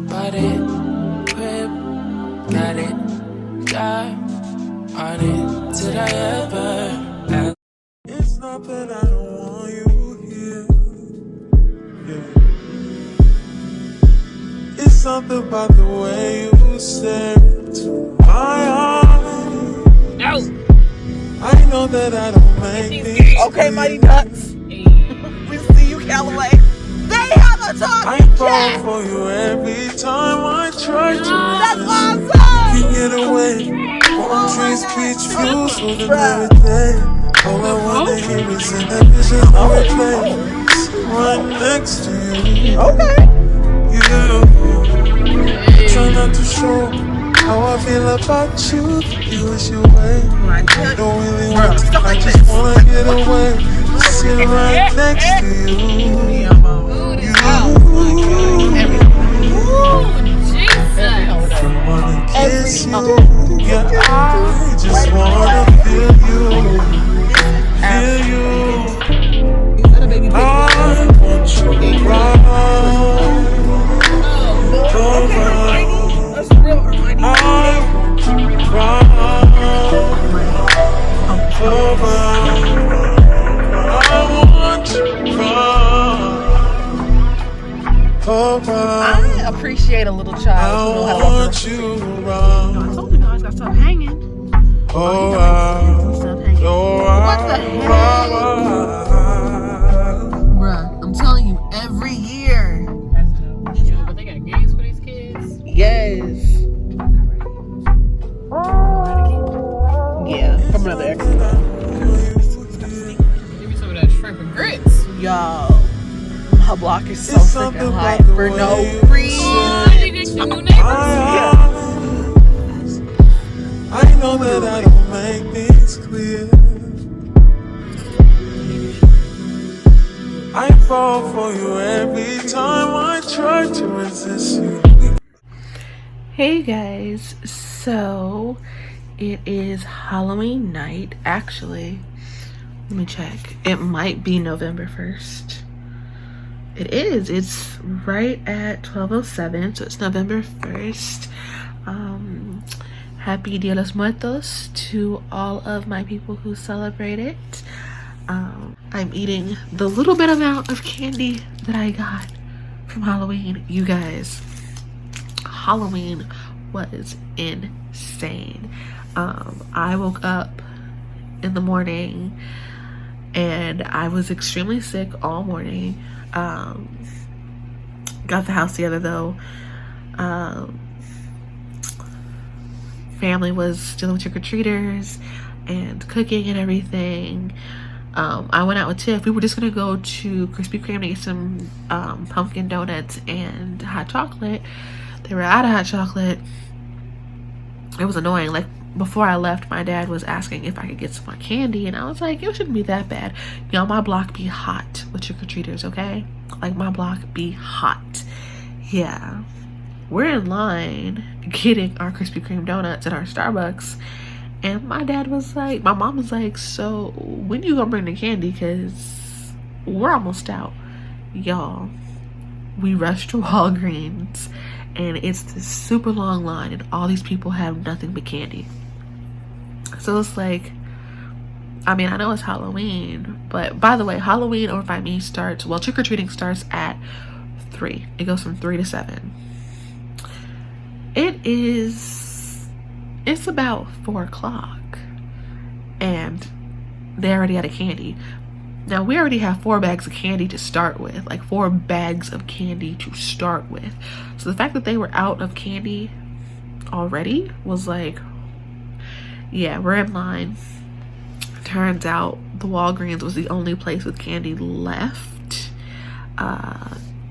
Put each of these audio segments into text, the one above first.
bought it, crib, got it, got on it. Did I ever ask? It's not that I don't want you here. Yeah. It's something about the way you stare into my eyes. No. I know that I don't make things. Okay, Mighty Ducks. We see you, Callaway. They have a talk. I fall for you every time I try to. That's awesome. Can't get away. Palm trees, peach views for the very day. All I wanna hear is in that vision of a place right next to you. Okay. You try not to show how I feel about you. You wish you away. Don't really want to. I just wanna get away. Sit right next to you. Kiss you, yeah, I just wanna feel you, feel you. I want you around, That's real, Hermione. I want you around, I want you around. I appreciate a little child who know how to love want you around. I told you guys, gotta stop hanging. Oh, Stop hanging. What the heck? Bruh, I'm telling you, every year. That's dope. Yeah, but they got games for these kids. Yes. Yeah, from another exit. Give me some of that shrimp and grits. Y'all, my block is so freaking hot for no reason. Oh, they get the new neighbors. I know that I don't make things clear. I fall for you every time I try to resist you. Hey guys, so it is Halloween night. Actually, let me check. It might be November 1st. It is. It's right at 12:07, so it's November 1st. Happy Dia de los Muertos to all of my people who celebrate it. I'm eating the little bit amount of candy that I got from Halloween. You guys, Halloween was insane. I woke up in the morning and I was extremely sick all morning. Got the house together though. Family was dealing with trick-or-treaters and cooking and everything. I went out with Tiff. We were just gonna go to Krispy Kreme to get some pumpkin donuts and hot chocolate. They were out of hot chocolate. It was annoying. Like, before I left, my dad was asking if I could get some more candy, and I was like, it shouldn't be that bad. Y'all, my block be hot with trick-or-treaters, okay? Like, my block be hot. Yeah. We're in line getting our Krispy Kreme donuts at our Starbucks, and my dad was like, my mom was like, so when you gonna bring the candy, because we're almost out. Y'all, we rushed to Walgreens, and it's this super long line, and all these people have nothing but candy. So it's like, I mean, I know it's Halloween, but by the way, Halloween over by me starts, well, trick-or-treating starts at 3. It goes from 3 to 7. It's about 4 o'clock, and they already had a candy. Now, we already have 4 bags of candy to start with, like 4 bags of candy to start with. So the fact that they were out of candy already was like, yeah, we're in line. Turns out the Walgreens was the only place with candy left.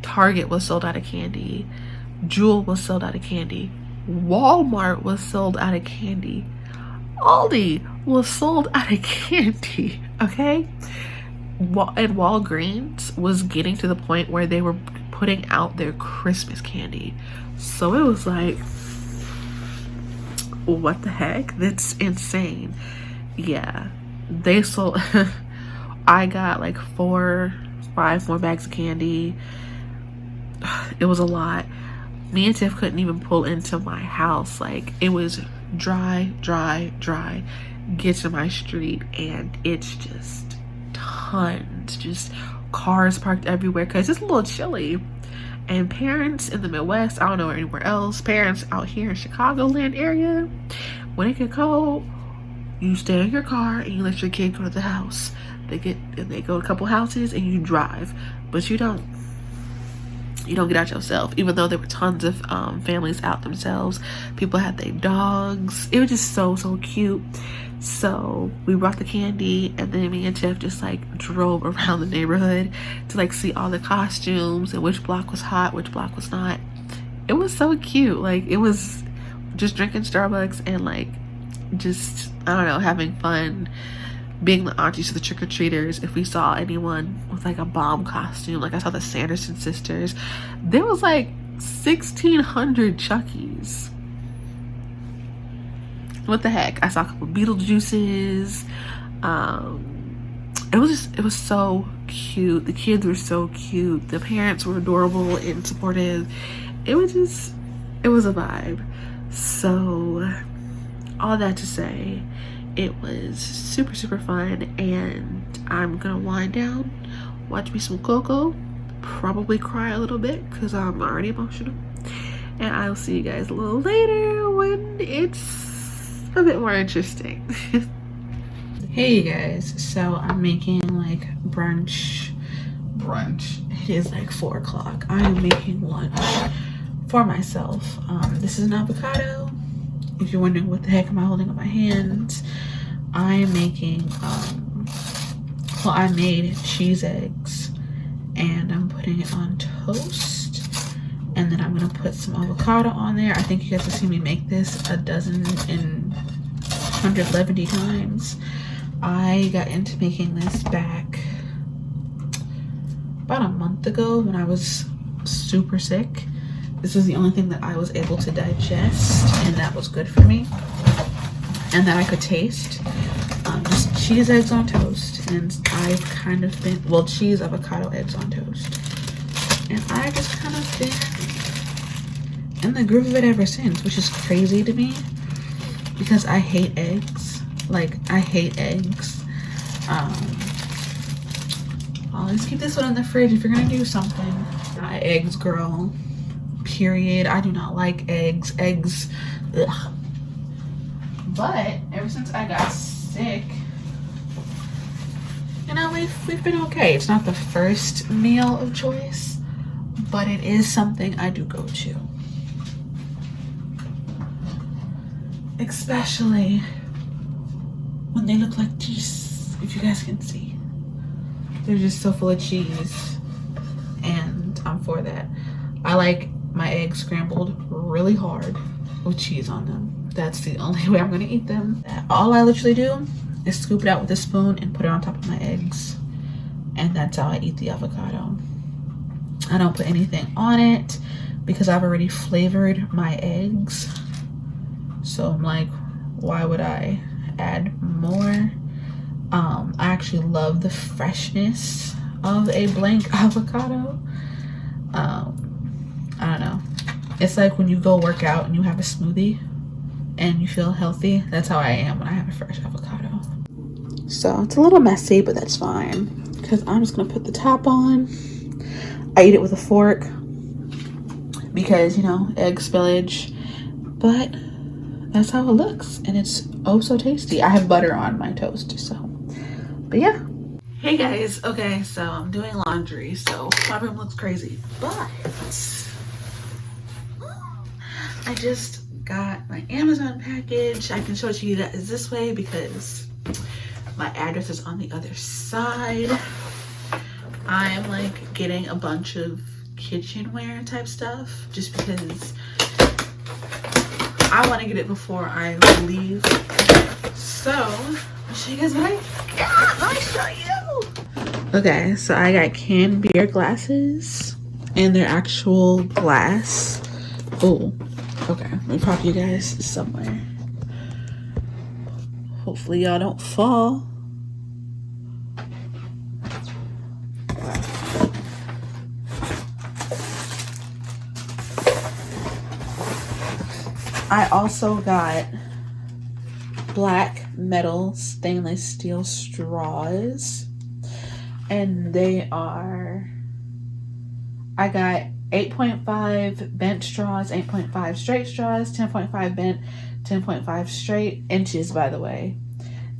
Target was sold out of candy. Jewel was sold out of candy. Walmart was sold out of candy. Aldi was sold out of candy, okay? And Walgreens was getting to the point where they were putting out their Christmas candy. So it was like, what the heck? That's insane. Yeah, they sold. I got like 5 more bags of candy. It was a lot. Me and Tiff couldn't even pull into my house. Like, it was dry. Get to my street and it's just tons, just cars parked everywhere because it's a little chilly. And parents in the Midwest, I don't know anywhere else, parents out here in Chicagoland area, when it get cold, you stay in your car and you let your kid go to the house. They go to a couple houses and you drive, but you don't get out yourself. Even though there were tons of families out themselves, people had their dogs. It was just so cute. So we brought the candy, and then me and Tiff just like drove around the neighborhood to like see all the costumes and which block was hot, which block was not. It was so cute. Like, it was just drinking Starbucks and like just, I don't know, having fun, being the aunties to the trick-or-treaters. If we saw anyone with like a bomb costume, like I saw the Sanderson sisters, there was like 1,600 Chuckies. What the heck? I saw a couple Beetlejuices. It was so cute. The kids were so cute. The parents were adorable and supportive. It was a vibe. So all that to say, it was super fun, and I'm gonna wind down, watch me some Coco, probably cry a little bit because I'm already emotional, and I'll see you guys a little later when it's a bit more interesting. Hey you guys, so I'm making like brunch. It is like 4 o'clock. I am making lunch for myself. This is an avocado. If you're wondering what the heck am I holding in my hands, I am making I made cheese eggs, and I'm putting it on toast, and then I'm gonna put some avocado on there. I think you guys have seen me make this a dozen and 170 times. I got into making this back about a month ago when I was super sick. This was the only thing that I was able to digest, and that was good for me, and that I could taste. Just cheese eggs on toast, and I've kind of been, well, cheese avocado eggs on toast, and I just kind of been in the groove of it ever since, which is crazy to me because I hate eggs. Like, I hate eggs. Always keep this one in the fridge if you're gonna do something. Not eggs, girl. Period. I do not like eggs. Ugh. But ever since I got sick, you know, we've been okay. It's not the first meal of choice, but it is something I do go to. Especially when they look like cheese, if you guys can see. They're just so full of cheese, and I'm for that. I like my eggs scrambled really hard with cheese on them. That's the only way I'm gonna eat them. All I literally do is scoop it out with a spoon and put it on top of my eggs, and that's how I eat the avocado. I don't put anything on it because I've already flavored my eggs, so I'm like, why would I add more? I actually love the freshness of a blank avocado. I don't know, it's like when you go work out and you have a smoothie and you feel healthy. That's how I am when I have a fresh avocado. So it's a little messy, but that's fine because I'm just gonna put the top on. I eat it with a fork because, you know, egg spillage, but that's how it looks, and it's oh so tasty. I have butter on my toast, so, but yeah. Hey guys, okay, so I'm doing laundry, so my room looks crazy, but I just got my Amazon package. I can show it to you that is this way because my address is on the other side. I'm like getting a bunch of kitchenware type stuff just because I want to get it before I leave. So I'll show you guys what I got. Let me show you. Okay, so I got canned beer glasses, and they're actual glass. Oh, okay, let me prop you guys somewhere. Hopefully y'all don't fall. I also got black metal stainless steel straws, and they are, I got 8.5 bent straws, 8.5 straight straws, 10.5 bent, 10.5 straight, inches by the way.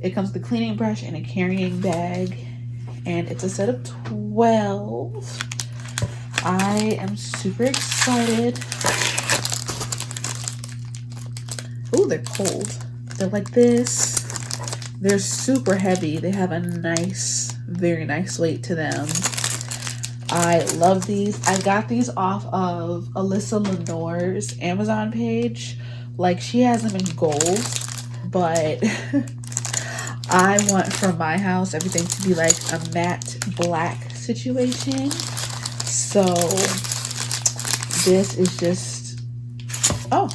It comes with a cleaning brush and a carrying bag, and it's a set of 12. I am super excited. Oh, they're cold. They're like this. They're super heavy. They have a nice, very nice weight to them. I love these. I got these off of Alyssa Lenore's Amazon page. Like, she has them in gold, but I want for my house everything to be like a matte black situation. So this is just, oh,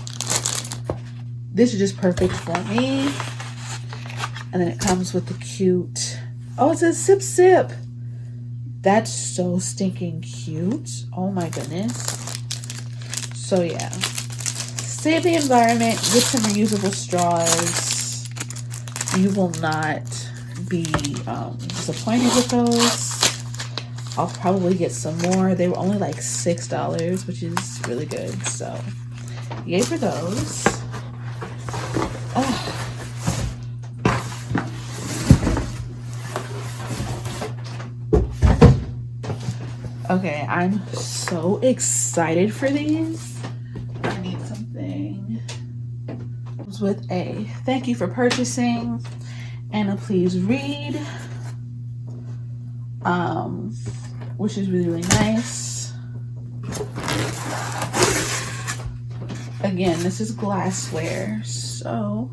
this is just perfect for me. And then it comes with the cute, oh, it says sip sip. That's so stinking cute. Oh my goodness. So yeah, save the environment, get some reusable straws. You will not be disappointed with those. I'll probably get some more. They were only like $6, which is really good. So yay for those. Okay, I'm so excited for these. I need something. It was with a thank you for purchasing and a please read, which is really, really nice. Again, this is glassware, so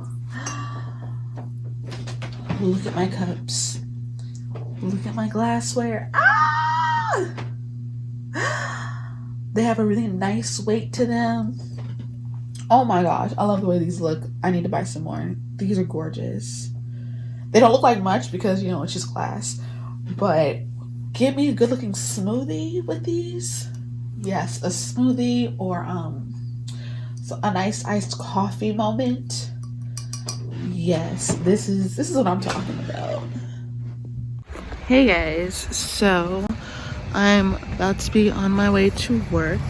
look at my cups. Look at my glassware. Ah! They have a really nice weight to them. Oh my gosh, I love the way these look. I need to buy some more. These are gorgeous. They don't look like much because, you know, it's just glass. But give me a good looking smoothie with these. Yes, a smoothie or so a nice iced coffee moment. Yes, this is what I'm talking about. Hey guys, so I'm about to be on my way to work.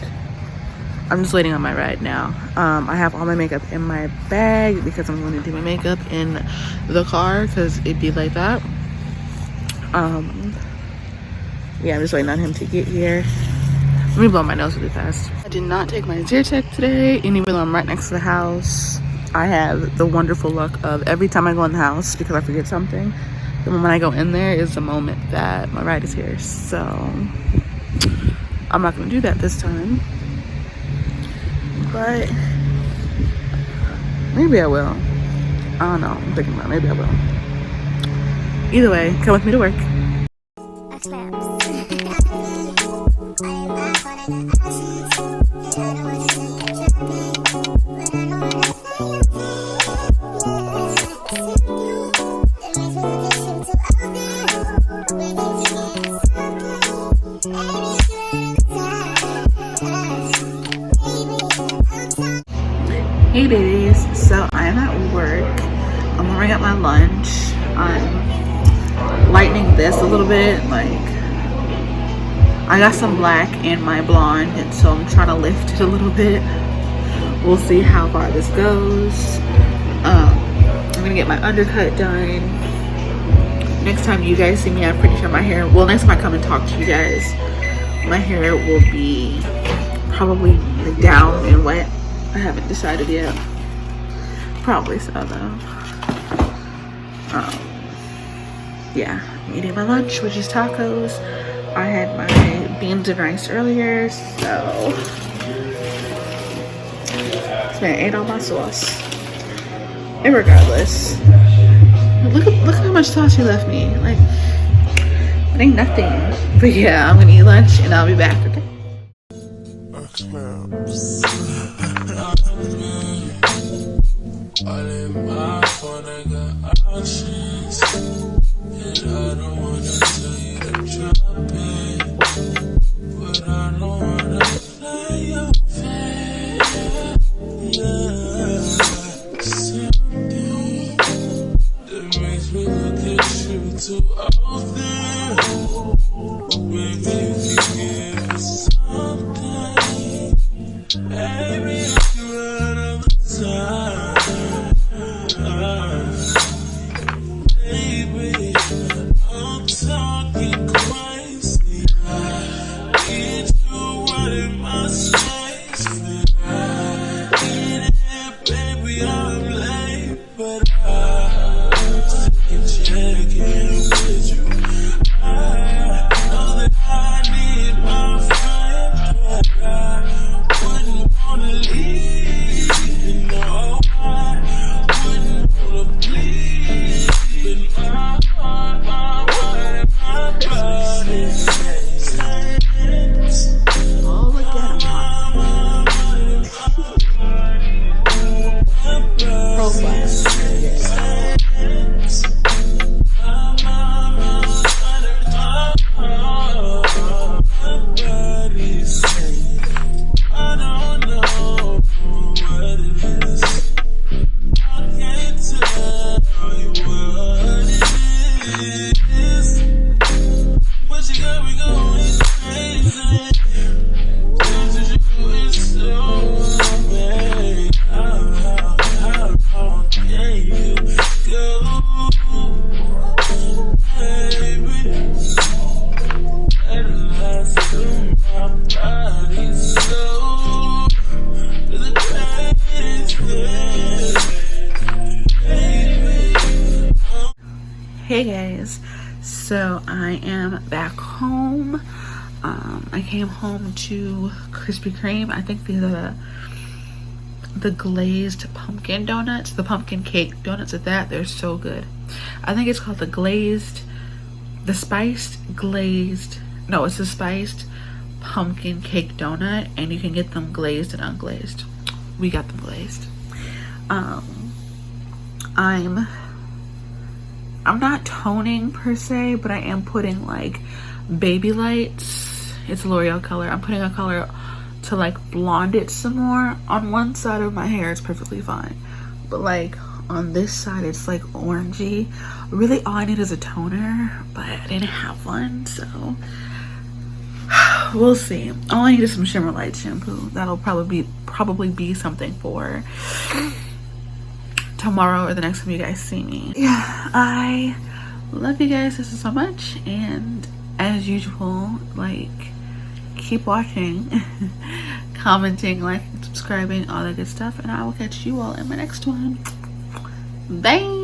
I'm just waiting on my ride now. I have all my makeup in my bag because I'm going to do my makeup in the car because it'd be like that. Yeah, I'm just waiting on him to get here. Let me blow my nose really fast. I did not take my Zyrtec today, and even though I'm right next to the house, I have the wonderful luck of every time I go in the house, because I forget something, the moment I go in there is the moment that my ride is here. So I'm not going to do that this time, but maybe I will. I don't know. I'm thinking about it. Maybe I will. Either way, come with me to work. Hey babies, so I am at work. I'm gonna bring up my lunch. I'm lightening this a little bit. Like, I got some black in my blonde, and so I'm trying to lift it a little bit. We'll see how far this goes. I'm gonna get my undercut done. Next time you guys see me, I'm pretty sure my hair, well, next time I come and talk to you guys, my hair will be probably like down and wet. I haven't decided yet. Probably so though. Yeah, I'm eating my lunch, which is tacos. I had my beans and rice earlier, so man, I ate all my sauce. And regardless, look how much sauce you left me. Like, it ain't nothing. But yeah, I'm gonna eat lunch and I'll be back. Okay. All in my phone, I got options, and I don't wanna tell you to drop it, but I don't wanna play your fair, yeah. So I am back home. I came home to Krispy Kreme. I think these are the glazed pumpkin donuts, the pumpkin cake donuts at that. They're so good. I think it's called the spiced pumpkin cake donut, and you can get them glazed and unglazed. We got them glazed. I'm not toning per se, but I am putting like baby lights. It's L'Oreal color. I'm putting a color to like blonde it some more. On one side of my hair it's perfectly fine, but like on this side it's like orangey. Really all I need is a toner, but I didn't have one, so we'll see. All I need is some Shimmer Light shampoo. That'll probably be something for tomorrow or the next time you guys see me. Yeah, I love you guys so much, and as usual, like, keep watching, commenting, liking, subscribing, all that good stuff, and I will catch you all in my next one. Bye.